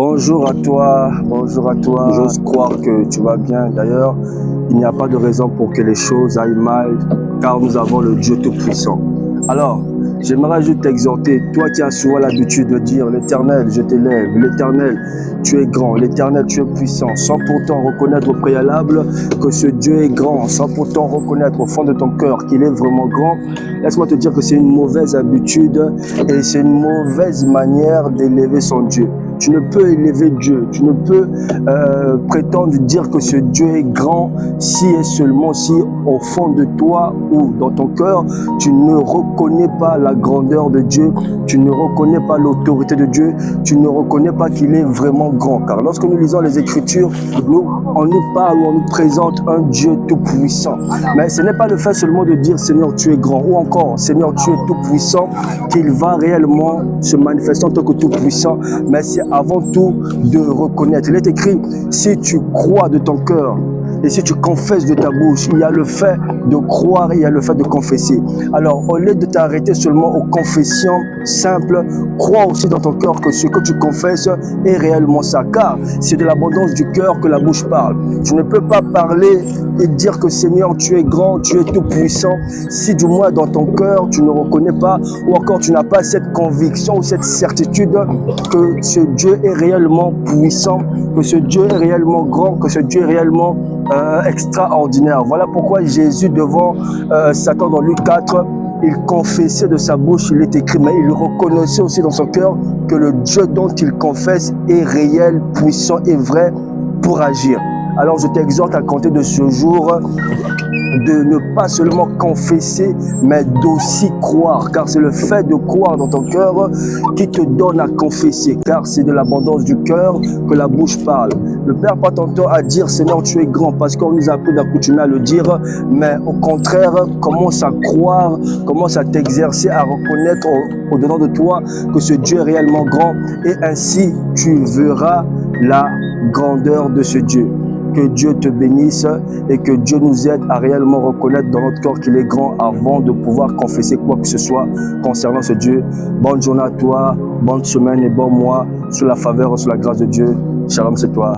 Bonjour à toi, bonjour à toi. J'ose croire que tu vas bien. D'ailleurs, il n'y a pas de raison pour que les choses aillent mal, car nous avons le Dieu Tout-Puissant. Alors, j'aimerais juste t'exhorter, toi qui as souvent l'habitude de dire l'Éternel, je t'élève, l'Éternel, tu es grand, l'Éternel, tu es puissant, sans pourtant reconnaître au préalable que ce Dieu est grand, sans pourtant reconnaître au fond de ton cœur qu'il est vraiment grand. Laisse-moi te dire que c'est une mauvaise habitude et c'est une mauvaise manière d'élever son Dieu. Tu ne peux élever Dieu, tu ne peux prétendre dire que ce Dieu est grand si et seulement si au fond de toi ou dans ton cœur, tu ne reconnais pas la grandeur de Dieu, tu ne reconnais pas l'autorité de Dieu, tu ne reconnais pas qu'il est vraiment grand. Car lorsque nous lisons les Écritures, on nous parle ou on nous présente un Dieu tout-puissant. Mais ce n'est pas le fait seulement de dire Seigneur, tu es grand ou encore Seigneur, tu es tout-puissant qu'il va réellement se manifester en tant que tout-puissant, mais c'est avant tout de reconnaître. Il est écrit, si tu crois de ton cœur et si tu confesses de ta bouche, il y a le fait de croire et il y a le fait de confesser. Alors, au lieu de t'arrêter seulement aux confessions simples, crois aussi dans ton cœur que ce que tu confesses est réellement ça. Car c'est de l'abondance du cœur que la bouche parle. Tu ne peux pas parler et dire que Seigneur, tu es grand, tu es tout puissant, si du moins dans ton cœur, tu ne reconnais pas ou encore tu n'as pas cette conviction ou cette certitude que ce Dieu est réellement puissant, que ce Dieu est réellement grand, que ce Dieu est réellement extraordinaire. Voilà pourquoi Jésus devant Satan dans Luc 4, il confessait de sa bouche, il est écrit, mais il reconnaissait aussi dans son cœur que le Dieu dont il confesse est réel, puissant et vrai pour agir. Alors je t'exhorte à compter de ce jour de ne pas seulement confesser, mais d'aussi croire, car c'est le fait de croire dans ton cœur qui te donne à confesser, car c'est de l'abondance du cœur que la bouche parle. Ne perds pas ton temps à dire Seigneur, tu es grand, parce qu'on nous a appris d'accoutumer à le dire, mais au contraire, commence à croire, commence à t'exercer à reconnaître au-dedans de toi que ce Dieu est réellement grand, et ainsi tu verras la grandeur de ce Dieu. Que Dieu te bénisse et que Dieu nous aide à réellement reconnaître dans notre corps qu'il est grand avant de pouvoir confesser quoi que ce soit concernant ce Dieu. Bonne journée à toi, bonne semaine et bon mois sous la faveur, sous la grâce de Dieu. Shalom, c'est toi.